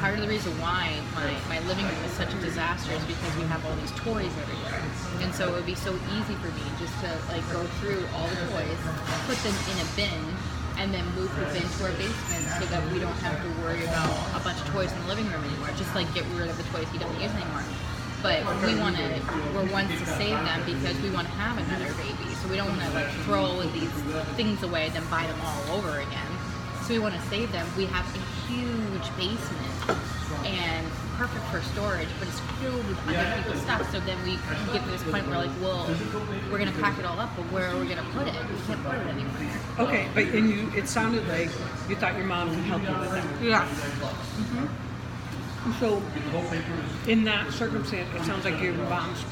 part of the reason why my living room is such a disaster is because we have all these toys everywhere. And so it would be so easy for me just to like go through all the toys, put them in a bin, and then move the bin to our basement so that we don't have to worry about a bunch of toys in the living room anymore. Just like get rid of the toys he doesn't use anymore. But we're ones to save them because we want to have another baby. So we don't want to like throw all of these things away and then buy them all over again. So we want to save them. We have a huge basement and perfect for storage, but it's filled with other people's stuff. So then we get to this point where like, well, we're gonna pack it all up, but where are we gonna put it? We can't put it anywhere. Okay, but it sounded like you thought your mom could help you with that. Yeah. So, in that circumstance, it sounds like your mom's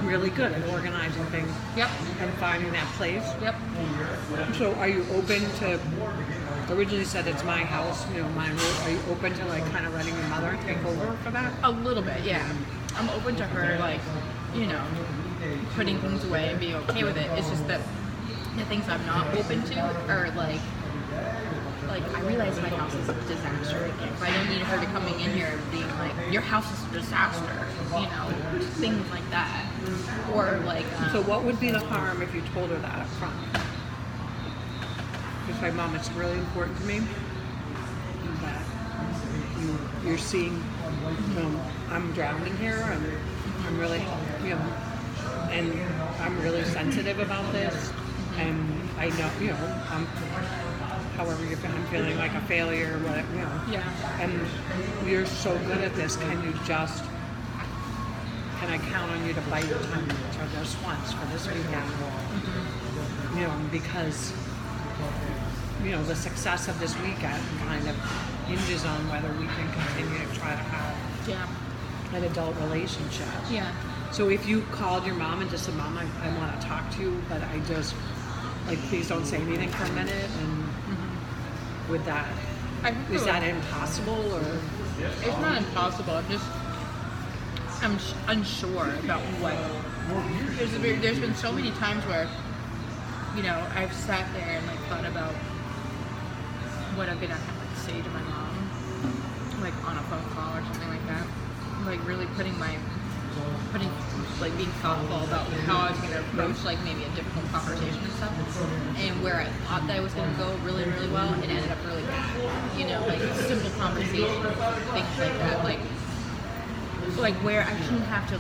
really good at organizing things. Yep. And finding that place. Yep. So, are you open to? Originally said it's my house, my rule. Are you open to like kind of letting your mother take over for that? A little bit, yeah. I'm open to her, like, putting things away and being okay with it. It's just that the things I'm not open to are like I realize my house is a disaster. If I don't need her to coming in here and being like, your house is a disaster, things like that. Or like. So what would be the harm if you told her that up front? Just like, Mom, it's really important to me that you're seeing, I'm drowning here. I'm really, and I'm really sensitive about this. And I know, however you're feeling, I'm feeling like a failure, Yeah. And you're so good at this. Can I count on you to bite your tongue for this once, for this weekend? Because, the success of this weekend kind of hinges on whether we can continue to try to have an adult relationship. Yeah. So if you called your mom and just said, Mom, I want to talk to you, but I just, please don't say anything for a minute, and with that, is that impossible, or? It's not impossible. I'm unsure about what. There's been so many times where, I've sat there and thought about what I'm gonna say to my mom, on a phone call or something like that. Really being thoughtful about how I was gonna approach maybe a difficult conversation and stuff. And where I thought that was gonna go really, really well, it ended up really bad. Simple conversation, things like that. Where I shouldn't have to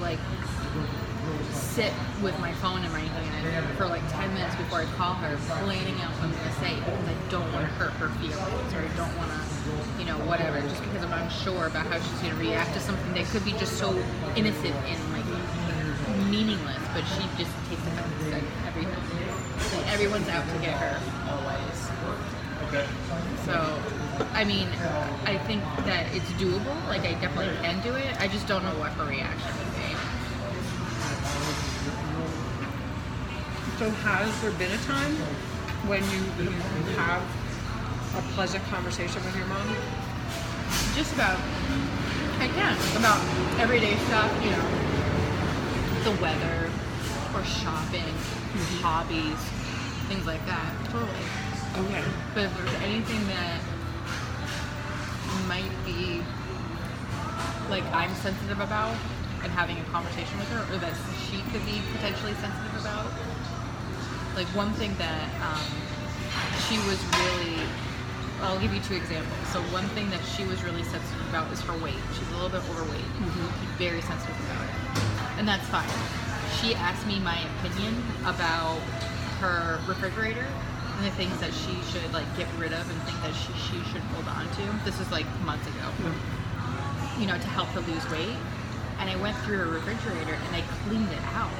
sit with my phone in my hand for 10 minutes before I call her, planning out what I'm gonna say because I don't want to hurt her feelings, or I don't want to, whatever, just because I'm unsure about how she's gonna react to something that could be just so innocent and meaningless, but she just takes offense at everything. Everyone's out to get her always. Okay. So, I think that it's doable. I definitely can do it. I just don't know what her reaction would be. So has there been a time when you have a pleasant conversation with your mom? Just about, about everyday stuff, the weather, or shopping, hobbies, things like that. Totally. Okay. But if there's anything that might be I'm sensitive about and having a conversation with her, or that she could be potentially sensitive about, one thing that she was really, I'll give you two examples. So one thing that she was really sensitive about is her weight. She's a little bit overweight. She's very sensitive about it. And that's fine. She asked me my opinion about her refrigerator and the things that she should get rid of and think that she should hold on to. This is months ago. To help her lose weight. And I went through her refrigerator and I cleaned it out.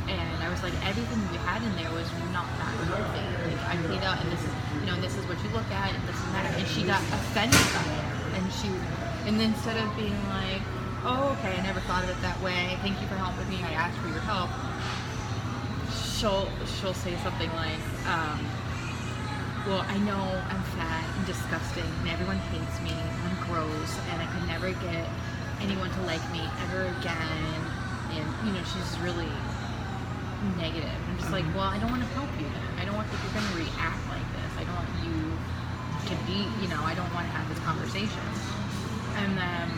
And I was everything we had in there was not that healthy. I cleaned out, and this is, this is what you look at, and this and that. And she got offended by it. And instead of being oh, okay, I never thought of it that way. Thank you for helping me. I asked for your help. She'll say something well, I know I'm fat and disgusting, and everyone hates me, and I'm gross, and I could never get anyone to like me ever again. And she's really negative. I'm just well, I don't want to help you then. I don't want that you're going to react like this. I don't want you to be, I don't want to have this conversation. And then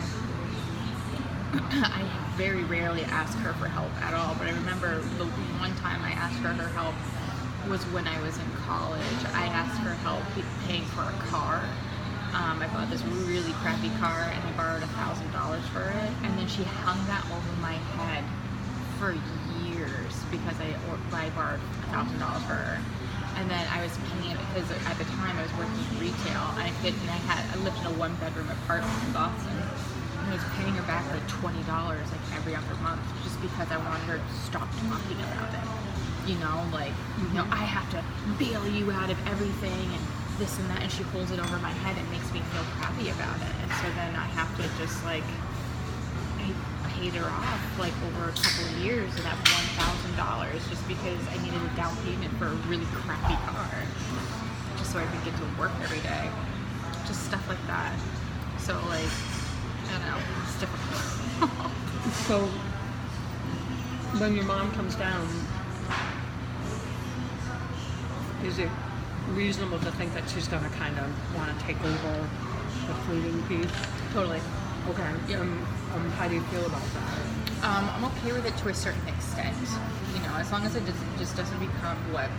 I very rarely ask her for help at all, but I remember the one time I asked her help was when I was in college. I asked her help paying for a car. I bought this really crappy car and I borrowed $1,000 for it, and then she hung that over my head for years because I borrowed $1,000 for her. And then I was paying it because at the time I was working retail, and I lived in a 1-bedroom apartment in Boston. And I was paying her back like $20 like every other month just because I wanted her to stop talking about it. You know, like, I have to bail you out of everything and this and that, and she holds it over my head and makes me feel crappy about it. And so then I have to just like, I paid her off like over a couple of years of that $1,000 just because I needed a down payment for a really crappy car, just so I could get to work every day. Just stuff like that. So like, I don't know, it's difficult. So when your mom comes down, is it reasonable to think that she's going to kind of want to take over the cleaning piece? Totally. Okay. Yeah. How do you feel about that? I'm okay with it to a certain extent. You know, as long as it just doesn't become what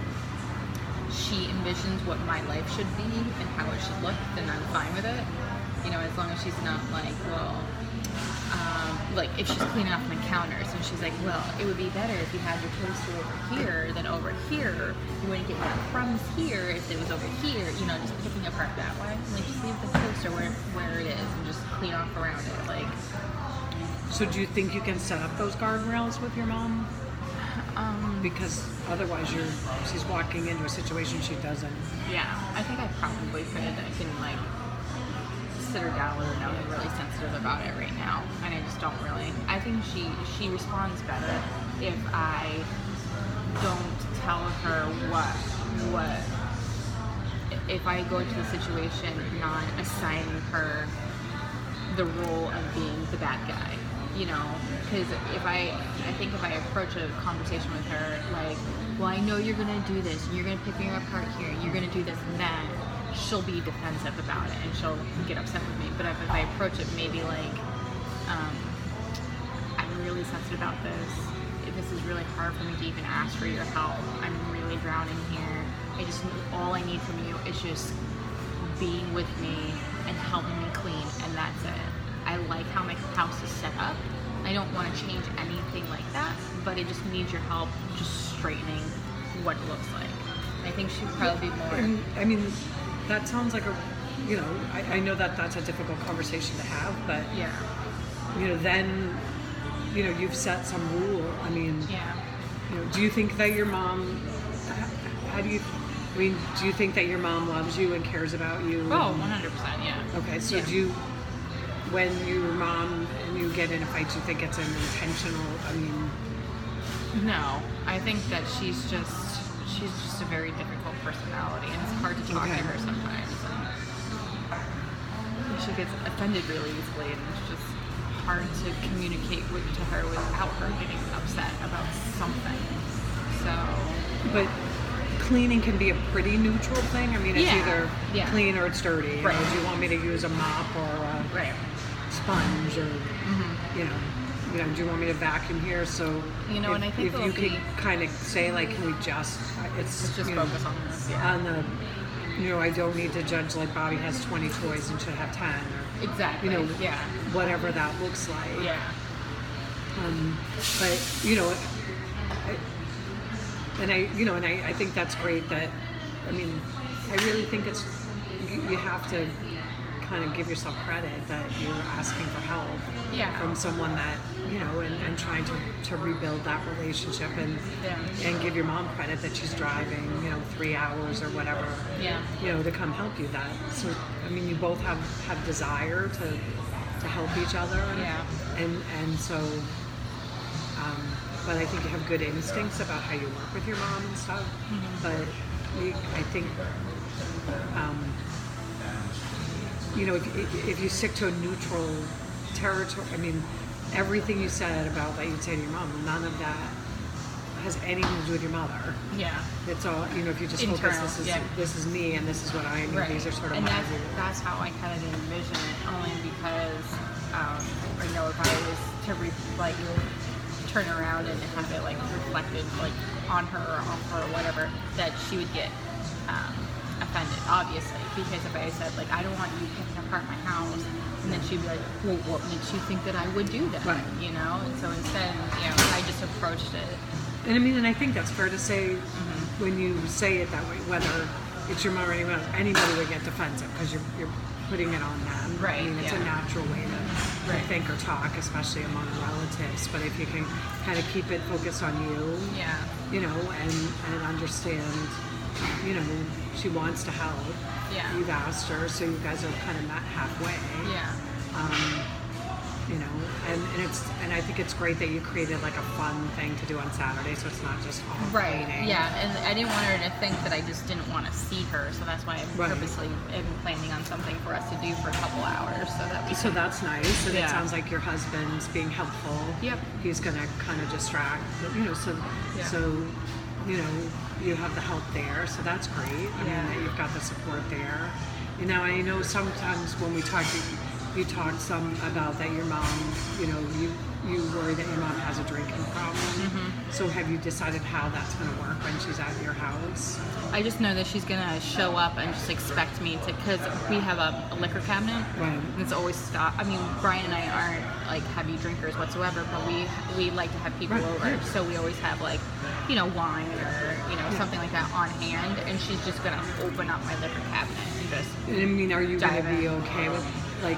she envisions what my life should be and how it should look, then I'm fine with it. You know, as long as she's not like, well, like if she's cleaning off my counters and she's like, well, it would be better if you had your toaster over here than over here. You wouldn't get more crumbs here if it was over here. You know, just picking apart that way. Like, just leave the toaster where it is and just clean off around it. Like. So do you think you can set up those guardrails with your mom? Because otherwise she's walking into a situation she doesn't. Yeah, I think I probably could. I can like sit her down with her know I'm really sensitive about it right now, and I just don't really. I think she responds better if I don't tell her what if I go into the situation not assigning her the role of being the bad guy. You know, because I think if I approach a conversation with her like, well, I know you're gonna do this, and you're gonna pick me apart here, and you're gonna do this and that, she'll be defensive about it, and she'll get upset with me. But if I approach it maybe like, I'm really sensitive about this. This is really hard for me to even ask for your help. I'm really drowning here. All I need from you is just being with me and helping me clean, and that's it. I like how my house is set up. I don't want to change anything like that, but it just needs your help just straightening what it looks like. I think she'd probably be more... I mean, that sounds like I know that that's a difficult conversation to have, but, Yeah. Then, you've set some rule. I mean, Yeah. Do you think that your mom, do you think that your mom loves you and cares about you? Oh, 100%, yeah. Okay, so Yeah. When your mom and you get in a fight, do you think it's an intentional, No, I think that she's just a very difficult personality, and it's hard to talk to her sometimes. And she gets offended really easily, and it's just hard to communicate to her without her getting upset about something. So, but cleaning can be a pretty neutral thing. I mean, it's either clean or it's dirty. Right. Do you want me to use a mop or a right. sponge, or do you want me to vacuum here? So and I think if you could kind of say like, can we just let's just focus on this. Yeah. On the I don't need to judge like Bobby has 20 toys and should have 10, or Exactly. Yeah. whatever that looks like. Yeah. But I think that's great. That I really think you have to kind of give yourself credit that you're asking for help from someone that and trying to rebuild that relationship, and give your mom credit that she's driving 3 hours or whatever to come help you. That so you both have desire to help each other, and so but I think you have good instincts about how you work with your mom and stuff. But I think if you stick to a neutral territory, everything you said about that you'd say to your mom, none of that has anything to do with your mother. Yeah. It's all, if you just internal, focus, this is me and this is what I mean. Right. These are sort of and my that's how I kind of envision it, only because like turn around and have it like reflected like on her or off her or whatever, that she would get offended, obviously, because if I said like, I don't want you picking apart my house, and then she'd be like, well, what makes you think that I would do that? Right. You know? And so instead, I just approached it. And I mean, and I think that's fair to say when you say it that way, whether it's your mom or anyone else, anybody would get defensive because you're putting it on them. Right, I mean, it's a natural way to think or talk, especially among relatives. But if you can kind of keep it focused on you, Yeah. and understand, she wants to help. Yeah. You've asked her, so you guys are kind of met halfway. Yeah. And I think it's great that you created like a fun thing to do on Saturday, so it's not just all Right. cleaning. Yeah. And I didn't want her to think that I just didn't want to see her, so that's why I purposely am planning on something for us to do for a couple hours, so that we So can. that's nice, and Yeah. it sounds like your husband's being helpful. Yep. He's gonna kind of distract, Yeah. so you have the help there, so that's great. I Yeah. mean, that you've got the support there. I know sometimes when we talk, you talk some about that your mom, you worry that your mom has a drinking problem. So have you decided how that's going to work when she's at your house? I just know that she's gonna show up and just expect me to, because we have a liquor cabinet. Right. And it's always stocked. I mean, Brian and I aren't like heavy drinkers whatsoever, but we like to have people Right, over, yeah. so we always have like, wine or something like that on hand, and she's just gonna open up my liquor cabinet and just. And I mean, are you going Dive to be in. okay with, like,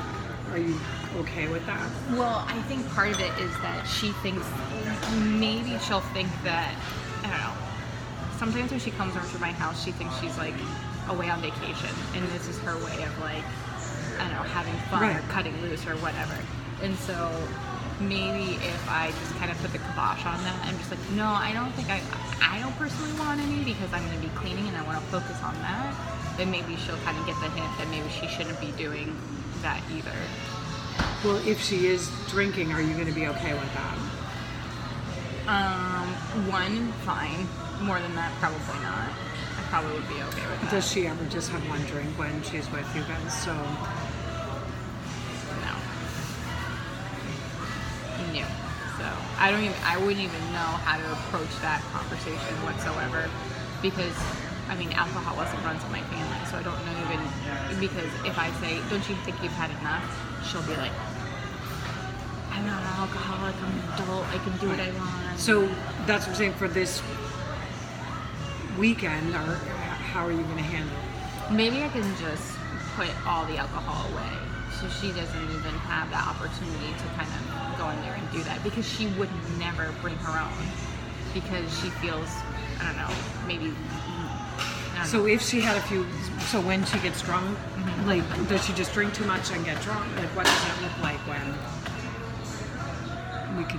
are you okay with that? Well, I think part of it is that she thinks, maybe she'll think that, I don't know, sometimes when she comes over to my house, she thinks she's like away on vacation, and this is her way of like, I don't know, having fun or Right. cutting loose or whatever. And so maybe if I just kind of put the kibosh on that, I'm just like, no, I don't personally want any, because I'm going to be cleaning and I want to focus on that, then maybe she'll kind of get the hint that maybe she shouldn't be doing that either. Well, if she is drinking, are you going to be okay with that? One, fine. More than that, probably not. I probably would be okay with that. Does she ever just have one drink when she's with you guys? So, No. No. So I wouldn't even know how to approach that conversation whatsoever, because I mean, alcoholism runs in my family, so I don't know even, because if I say, don't you think you've had enough? She'll be like, I'm not an alcoholic, I'm an adult, I can do what I want. so that's what I'm saying for this weekend, or how are you going to handle it? Maybe I can just put all the alcohol away, so she doesn't even have the opportunity to kind of go in there and do that, because she would never bring her own, because she feels, I don't know, maybe. I don't So know. if she had so when she gets drunk, like, does she just drink too much and get drunk? Like, what does that look like when we can?